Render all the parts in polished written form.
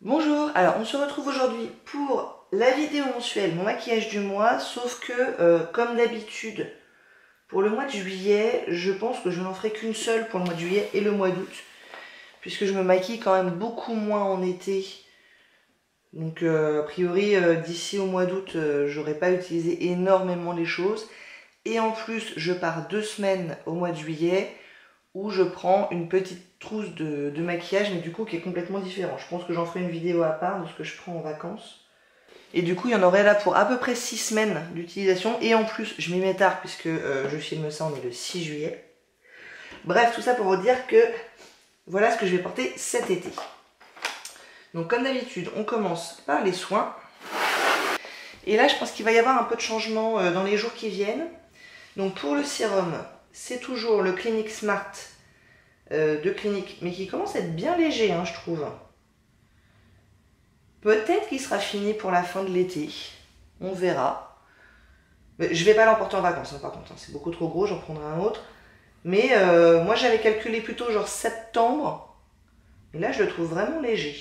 Bonjour, alors on se retrouve aujourd'hui pour la vidéo mensuelle, mon maquillage du mois, sauf que comme d'habitude, pour le mois de juillet, je pense que je n'en ferai qu'une seule pour le mois de juillet et le mois d'août, puisque je me maquille quand même beaucoup moins en été. Donc a priori, d'ici au mois d'août, j'aurai pas utilisé énormément les choses. Et en plus, je pars 2 semaines au mois de juillet, où je prends une petite trousse de maquillage, mais du coup qui est complètement différent. Je pense que j'en ferai une vidéo à part de ce que je prends en vacances. Et du coup, il y en aurait là pour à peu près 6 semaines d'utilisation. Et en plus, je m'y mets tard puisque je filme ça, on est le 6 juillet. Bref, tout ça pour vous dire que voilà ce que je vais porter cet été. Donc comme d'habitude, on commence par les soins. Et là, je pense qu'il va y avoir un peu de changement dans les jours qui viennent. Donc pour le sérum, c'est toujours le Clinique Smart de Clinique, mais qui commence à être bien léger, hein, je trouve. Peut-être qu'il sera fini pour la fin de l'été. On verra. Mais je vais pas l'emporter en vacances, hein, par contre. Hein, c'est beaucoup trop gros, j'en prendrai un autre. Mais moi, j'avais calculé plutôt genre septembre. Et là, je le trouve vraiment léger.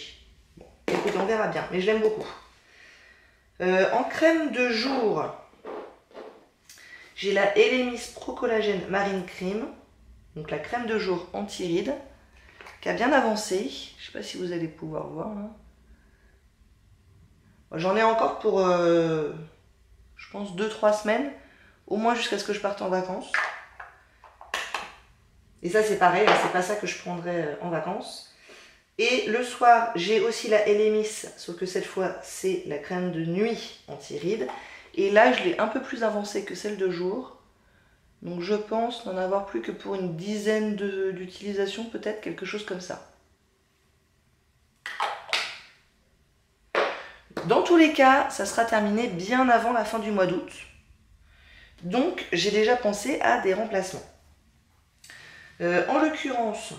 Bon, écoute, on verra bien. Mais je l'aime beaucoup. En crème de jour, j'ai la Elemis Pro Collagène Marine Cream. Donc la crème de jour anti-rides, qui a bien avancé. Je sais pas si vous allez pouvoir voir là. J'en ai encore pour, je pense, 2-3 semaines, au moins jusqu'à ce que je parte en vacances. Et ça c'est pareil, c'est pas ça que je prendrai en vacances. Et le soir, j'ai aussi la Elemis, sauf que cette fois, c'est la crème de nuit anti-rides. Et là, je l'ai un peu plus avancée que celle de jour. Donc je pense n'en avoir plus que pour une dizaine d'utilisations, peut-être, quelque chose comme ça. Dans tous les cas, ça sera terminé bien avant la fin du mois d'août. Donc j'ai déjà pensé à des remplacements. En l'occurrence,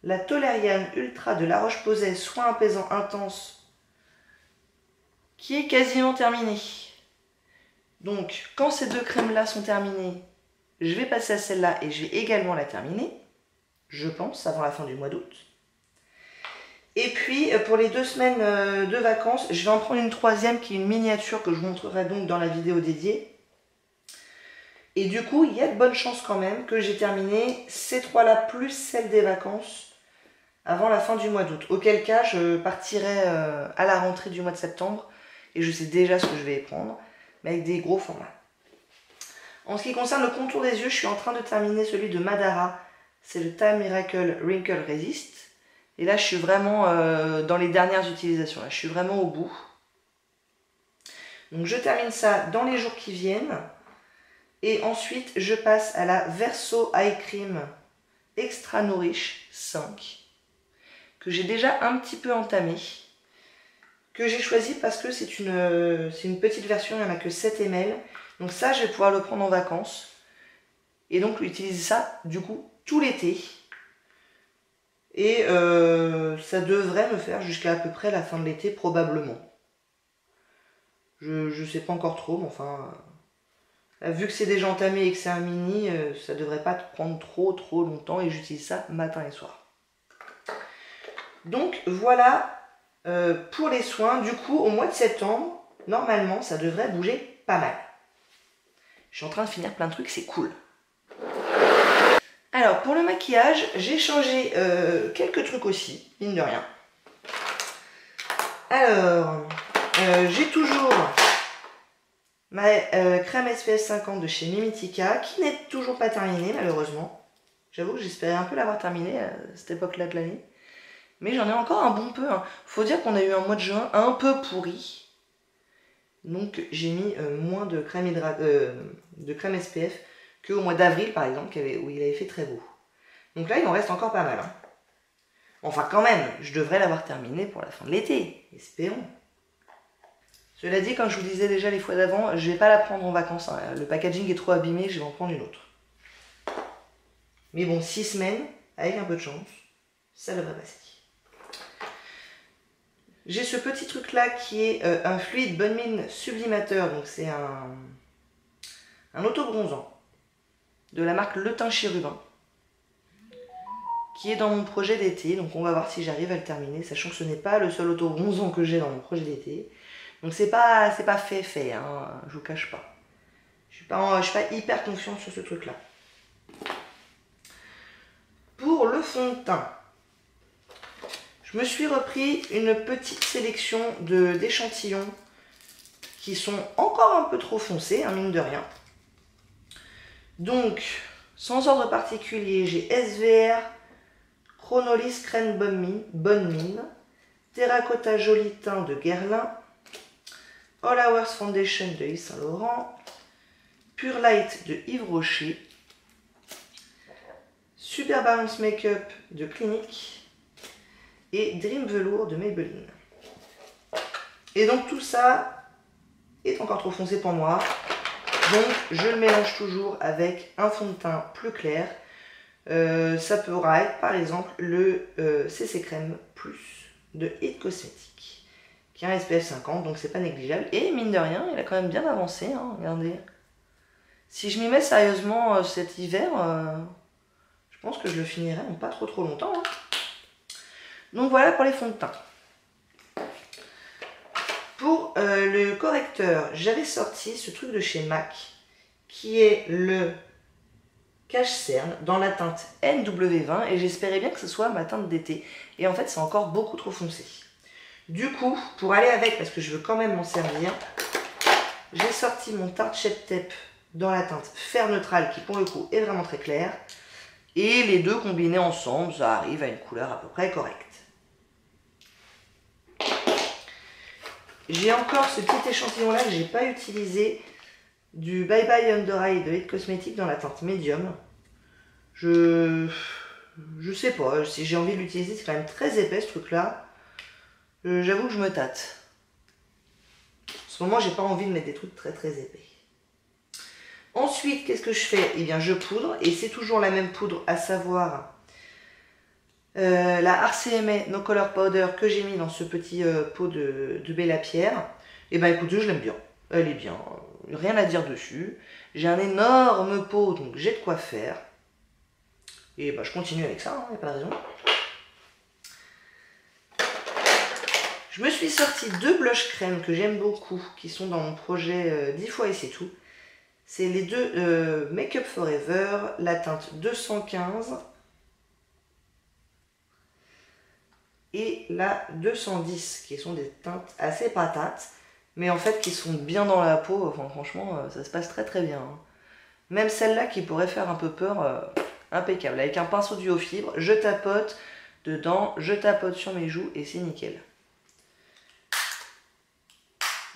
la Toleriane Ultra de La Roche-Posay, soin apaisant intense, qui est quasiment terminée. Donc quand ces deux crèmes-là sont terminées, je vais passer à celle-là et je vais également la terminer, je pense, avant la fin du mois d'août. Et puis pour les 2 semaines de vacances, je vais en prendre une troisième qui est une miniature que je vous montrerai donc dans la vidéo dédiée. Et du coup, il y a de bonnes chances quand même que j'ai terminé ces 3-là plus celle des vacances avant la fin du mois d'août. Auquel cas, je partirai à la rentrée du mois de septembre et je sais déjà ce que je vais prendre, mais avec des gros formats. En ce qui concerne le contour des yeux, je suis en train de terminer celui de Madara. C'est le Time Miracle Wrinkle Resist. Et là, je suis vraiment dans les dernières utilisations. Là, je suis vraiment au bout. Donc, je termine ça dans les jours qui viennent. Et ensuite, je passe à la Verso Eye Cream Extra Nourish 5. Que j'ai déjà un petit peu entamé. Que j'ai choisi parce que c'est une petite version, il n'y en a que 7 ml. Donc ça, je vais pouvoir le prendre en vacances. Et donc, utiliser ça, du coup, tout l'été. Et ça devrait me faire jusqu'à à peu près la fin de l'été, probablement. Je sais pas encore trop, mais enfin... vu que c'est déjà entamé et que c'est un mini, ça devrait pas prendre trop longtemps et j'utilise ça matin et soir. Donc voilà pour les soins. Du coup, au mois de septembre, normalement, ça devrait bouger pas mal. Je suis en train de finir plein de trucs, c'est cool. Alors, pour le maquillage, j'ai changé quelques trucs aussi, mine de rien. Alors, j'ai toujours ma crème SPF 50 de chez Mimitica, qui n'est toujours pas terminée, malheureusement. J'avoue que j'espérais un peu l'avoir terminée à cette époque-là de l'année. Mais j'en ai encore un bon peu. Hein. Faut dire qu'on a eu un mois de juin un peu pourri. Donc, j'ai mis moins de crème SPF qu'au mois d'avril, par exemple, où il avait fait très beau. Donc là, il en reste encore pas mal. Hein. Enfin, quand même, je devrais l'avoir terminé pour la fin de l'été. Espérons. Cela dit, comme je vous disais déjà les fois d'avant, je ne vais pas la prendre en vacances. Hein. Le packaging est trop abîmé, je vais en prendre une autre. Mais bon, 6 semaines, avec un peu de chance, ça devrait passer. J'ai ce petit truc là qui est un fluide bonne mine sublimateur. Donc c'est un auto-bronzant de la marque Le Teint Chérubin, qui est dans mon projet d'été. Donc on va voir si j'arrive à le terminer, sachant que ce n'est pas le seul auto-bronzant que j'ai dans mon projet d'été. Donc c'est pas fait, hein, je vous cache pas. Je suis pas hyper confiante sur ce truc-là. Pour le fond de teint, je me suis repris une petite sélection d'échantillons qui sont encore un peu trop foncés, hein, mine de rien. Donc, sans ordre particulier, j'ai SVR, Chronolis Crème Bonne Mine, Terracotta Joli Teint de Guerlain, All Hours Foundation de Yves Saint Laurent, Pure Light de Yves Rocher, Super Balance Makeup de Clinique et Dream Velour de Maybelline. Et donc tout ça est encore trop foncé pour moi. Donc je le mélange toujours avec un fond de teint plus clair. Ça pourra être par exemple le CC Crème Plus de It Cosmetics, qui a un SPF 50, donc c'est pas négligeable. Et mine de rien, il a quand même bien avancé, hein, regardez. Si je m'y mets sérieusement cet hiver, je pense que je le finirai en pas trop longtemps. Hein. Donc voilà pour les fonds de teint. Pour le correcteur, j'avais sorti ce truc de chez MAC, qui est le cache-cerne dans la teinte NW20, et j'espérais bien que ce soit ma teinte d'été. Et en fait, c'est encore beaucoup trop foncé. Du coup, pour aller avec, parce que je veux quand même m'en servir, j'ai sorti mon Tarte Shape Tape dans la teinte fer neutral, qui pour le coup est vraiment très claire. Et les deux combinés ensemble, ça arrive à une couleur à peu près correcte. J'ai encore ce petit échantillon là que j'ai pas utilisé, du Bye Bye Under Eye de It Cosmetics dans la teinte médium. Je sais pas, si j'ai envie de l'utiliser, c'est quand même très épais ce truc là. J'avoue que je me tâte. En ce moment, j'ai pas envie de mettre des trucs très épais. Ensuite, qu'est-ce que je fais? Eh bien, je poudre, et c'est toujours la même poudre, à savoir la RCMA No Color Powder que j'ai mis dans ce petit pot de Bella Pierre. Et ben écoutez, je l'aime bien. Elle est bien, rien à dire dessus. J'ai un énorme pot, donc j'ai de quoi faire. Et ben je continue avec ça, il n'y a pas de raison. Je me suis sorti 2 blush crème que j'aime beaucoup, qui sont dans mon projet 10 fois et c'est tout. C'est les deux Make Up Forever, la teinte 215 et la 210, qui sont des teintes assez patates, mais en fait qui sont bien dans la peau. Enfin, franchement, ça se passe très bien. Hein. Même celle-là qui pourrait faire un peu peur, impeccable. Avec un pinceau duo fibre, je tapote dedans, je tapote sur mes joues et c'est nickel.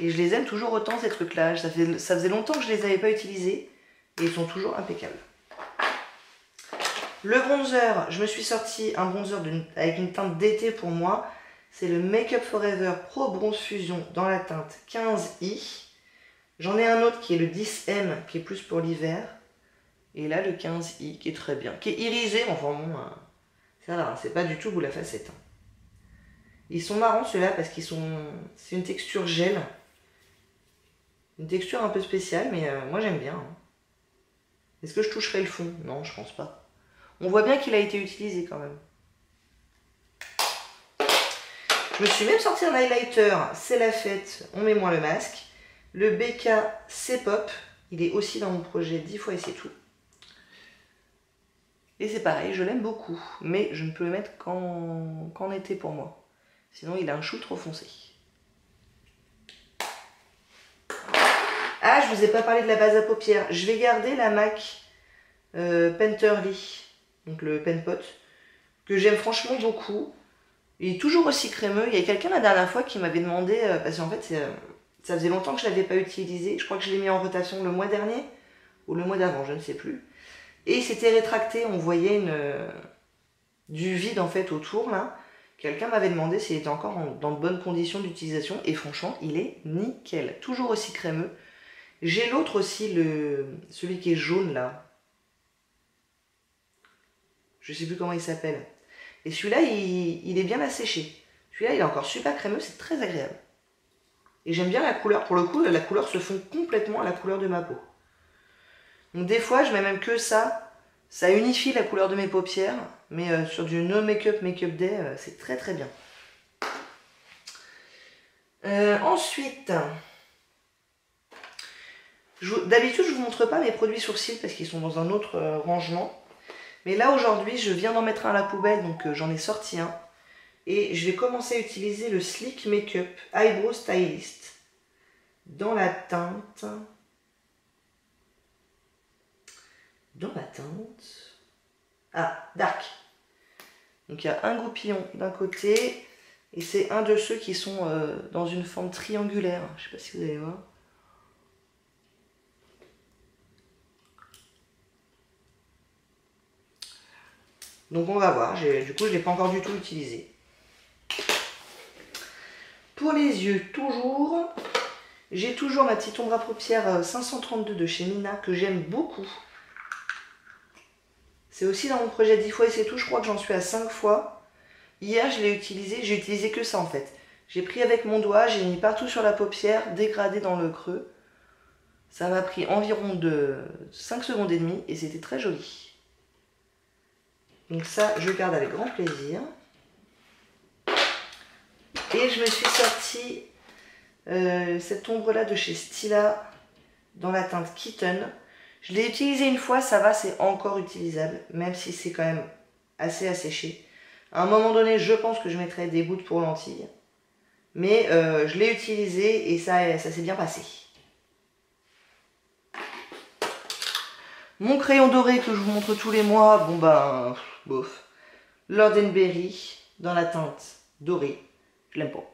Et je les aime toujours autant ces trucs-là. Ça faisait longtemps que je les avais pas utilisés et ils sont toujours impeccables. Le bronzer, je me suis sorti un bronzer avec une teinte d'été pour moi. C'est le Make Up Forever Pro Bronze Fusion dans la teinte 15i. J'en ai un autre qui est le 10M qui est plus pour l'hiver. Et là le 15i qui est très bien. Qui est irisé, enfin bon, ça va, c'est pas du tout bout la facette. Hein. Ils sont marrants ceux-là parce qu'ils sont... C'est une texture gel. Une texture un peu spéciale, mais moi j'aime bien. Hein. Est-ce que je toucherai le fond? Non, je pense pas. On voit bien qu'il a été utilisé quand même. Je me suis même sorti un highlighter, c'est la fête, on met moins le masque. Le BK C-Pop, il est aussi dans mon projet 10 fois et c'est tout. Et c'est pareil, je l'aime beaucoup, mais je ne peux le mettre qu'en été pour moi. Sinon il a un chou trop foncé. Ah, je vous ai pas parlé de la base à paupières. Je vais garder la MAC Painterly, donc le pen pot, que j'aime franchement beaucoup. Il est toujours aussi crémeux. Il y a quelqu'un la dernière fois qui m'avait demandé, parce qu'en fait ça faisait longtemps que je ne l'avais pas utilisé. Je crois que je l'ai mis en rotation le mois dernier, ou le mois d'avant, je ne sais plus. Et il s'était rétracté, on voyait du vide en fait autour là. Quelqu'un m'avait demandé s'il était encore dans de bonnes conditions d'utilisation, et franchement il est nickel, toujours aussi crémeux. J'ai l'autre aussi, celui qui est jaune là. Je sais plus comment il s'appelle. Et celui-là, il est bien asséché. Celui-là, il est encore super crémeux, c'est très agréable. Et j'aime bien la couleur. Pour le coup, la couleur se fond complètement à la couleur de ma peau. Donc des fois, je mets même que ça Ça unifie la couleur de mes paupières, mais sur du no make-up day, c'est très très bien. Ensuite, d'habitude je vous montre pas mes produits sourcils parce qu'ils sont dans un autre rangement. Mais là aujourd'hui je viens d'en mettre un à la poubelle, donc j'en ai sorti un. Et je vais commencer à utiliser le Sleek Makeup Eyebrow Stylist dans la teinte... Ah, Dark. Donc il y a un goupillon d'un côté, et c'est un de ceux qui sont dans une forme triangulaire. Je sais pas si vous allez voir. Donc on va voir, du coup je ne l'ai pas encore du tout utilisé. Pour les yeux, j'ai toujours ma petite ombre à paupières 532 de chez Mina que j'aime beaucoup. C'est aussi dans mon projet 10 fois et c'est tout, je crois que j'en suis à 5 fois. Hier je l'ai utilisé, j'ai utilisé que ça en fait. J'ai pris avec mon doigt, j'ai mis partout sur la paupière, dégradé dans le creux. Ça m'a pris environ de 5 secondes et demie et c'était très joli. Donc ça, je garde avec grand plaisir. Et je me suis sorti cette ombre-là de chez Stila dans la teinte Kitten. Je l'ai utilisé une fois, ça va, c'est encore utilisable, même si c'est quand même assez asséché. À un moment donné, je pense que je mettrai des gouttes pour lentilles. Mais je l'ai utilisé et ça s'est bien passé. Mon crayon doré que je vous montre tous les mois, bon ben, bof. Lord & Berry dans la teinte dorée, je l'aime pas.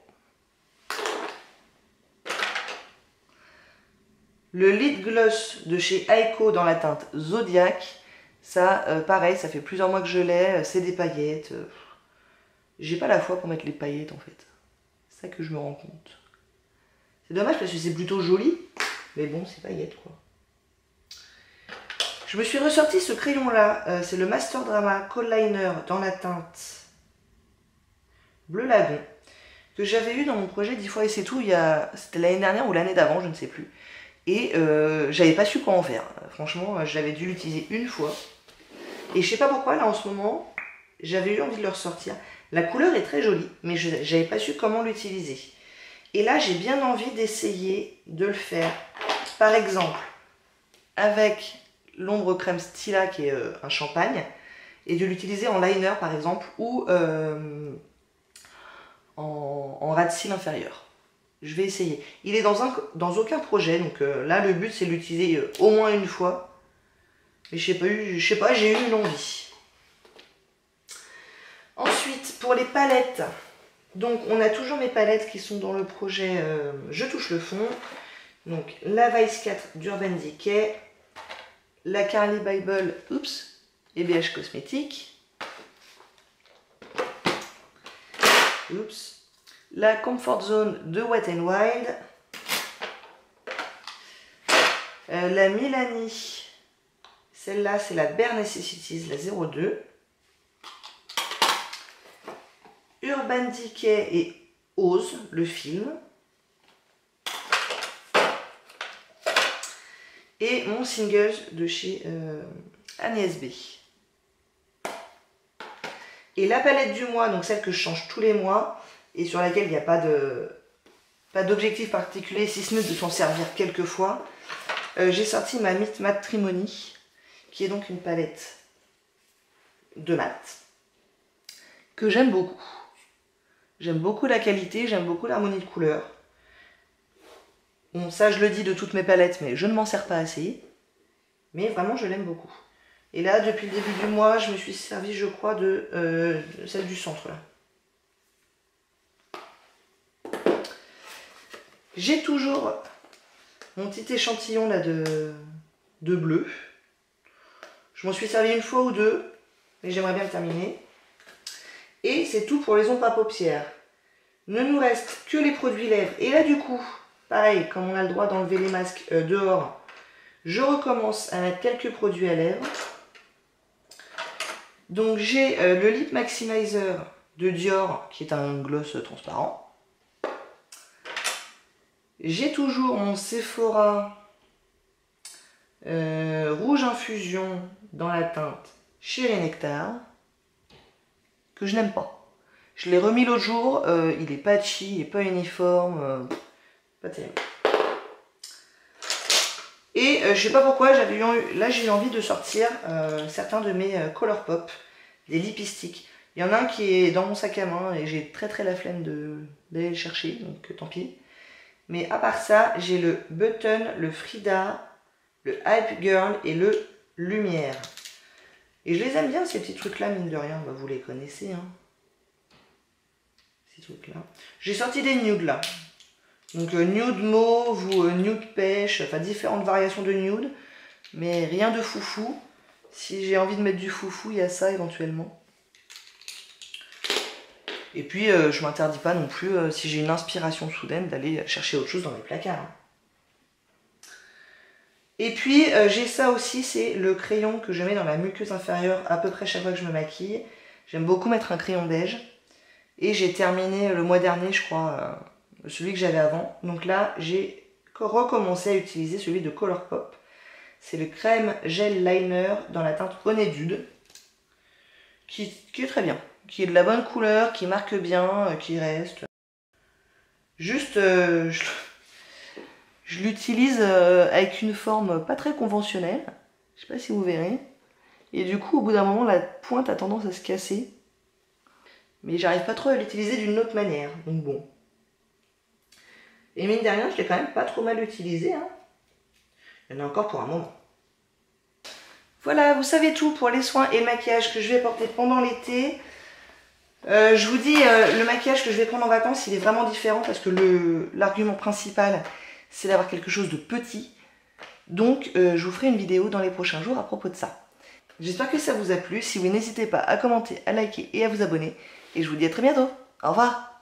Le lip gloss de chez Aiko dans la teinte Zodiac, ça pareil, ça fait plusieurs mois que je l'ai, c'est des paillettes. J'ai pas la foi pour mettre les paillettes en fait. C'est ça que je me rends compte. C'est dommage parce que c'est plutôt joli, mais bon, c'est paillettes quoi. Je me suis ressorti ce crayon là, c'est le Master Drama Kohl Liner dans la teinte Bleu Lagon, que j'avais eu dans mon projet 10 fois et c'est tout, c'était l'année dernière ou l'année d'avant, je ne sais plus. Et j'avais pas su quoi en faire. Franchement, j'avais dû l'utiliser une fois. Et je sais pas pourquoi, là en ce moment, j'avais eu envie de le ressortir. La couleur est très jolie, mais j'avais pas su comment l'utiliser. Et là, j'ai bien envie d'essayer de le faire, par exemple, avec l'ombre crème Stila qui est un champagne, et de l'utiliser en liner par exemple, ou en ras de cils inférieur. Je vais essayer. Il est dans aucun projet, donc là le but c'est de l'utiliser au moins une fois. Mais je sais pas, j'ai eu une envie. Ensuite, pour les palettes, donc on a toujours mes palettes qui sont dans le projet Je touche le fond. Donc la Vice 4 d'Urban Decay, la Carly Bible, et BH Cosmétiques, la Comfort Zone de Wet n Wild, la Milani, celle-là c'est la Bare Necessities, la 02, Urban Decay et Ose, le film, et mon single de chez Agnès B. Et la palette du mois, donc celle que je change tous les mois, et sur laquelle il n'y a pas d'objectif particulier, si ce n'est de s'en servir quelques fois, j'ai sorti ma Meet Matrimony, qui est donc une palette de mat, que j'aime beaucoup. J'aime beaucoup la qualité, j'aime beaucoup l'harmonie de couleurs. Bon, ça je le dis de toutes mes palettes, mais je ne m'en sers pas assez. Mais vraiment, je l'aime beaucoup. Et là, depuis le début du mois, je me suis servi, je crois, de celle du centre, là. J'ai toujours mon petit échantillon, là, de bleu. Je m'en suis servi une fois ou deux, mais j'aimerais bien le terminer. Et c'est tout pour les ombres à paupières. Ne nous reste que les produits lèvres. Et là, du coup, pareil, comme on a le droit d'enlever les masques dehors, je recommence à mettre quelques produits à lèvres. Donc j'ai le Lip Maximizer de Dior, qui est un gloss transparent. J'ai toujours mon Sephora Rouge Infusion dans la teinte Chéri Nectar, que je n'aime pas. Je l'ai remis l'autre jour, il est patchy, il n'est pas uniforme, pas terrible. Et je sais pas pourquoi, là j'ai eu envie de sortir certains de mes Colourpop, des lipsticks. Il y en a un qui est dans mon sac à main et j'ai très la flemme d'aller le chercher, donc tant pis. Mais à part ça, j'ai le Button, le Frida, le Hype Girl et le Lumière. Et je les aime bien ces petits trucs là, mine de rien, bah, vous les connaissez. Hein. Ces trucs là. J'ai sorti des nudes là. Donc nude mauve ou nude pêche, enfin différentes variations de nude, mais rien de foufou. Si j'ai envie de mettre du foufou, il y a ça éventuellement. Et puis je m'interdis pas non plus, si j'ai une inspiration soudaine, d'aller chercher autre chose dans mes placards. Et puis j'ai ça aussi, c'est le crayon que je mets dans la muqueuse inférieure à peu près chaque fois que je me maquille. J'aime beaucoup mettre un crayon beige. Et j'ai terminé le mois dernier, je crois, celui que j'avais avant. Donc là, j'ai recommencé à utiliser celui de Colourpop. C'est le crème gel liner dans la teinte Honeydew, qui est très bien, qui est de la bonne couleur, qui marque bien, qui reste. Juste, je l'utilise avec une forme pas très conventionnelle. Je sais pas si vous verrez. Et du coup, au bout d'un moment, la pointe a tendance à se casser. Mais j'arrive pas trop à l'utiliser d'une autre manière. Donc bon. Et mine de rien, je l'ai quand même pas trop mal utilisé. Hein. Il y en a encore pour un moment. Voilà, vous savez tout pour les soins et le maquillage que je vais porter pendant l'été. Je vous dis, le maquillage que je vais prendre en vacances, il est vraiment différent parce que l'argument principal, c'est d'avoir quelque chose de petit. Donc, je vous ferai une vidéo dans les prochains jours à propos de ça. J'espère que ça vous a plu. Si oui, n'hésitez pas à commenter, à liker et à vous abonner. Et je vous dis à très bientôt. Au revoir.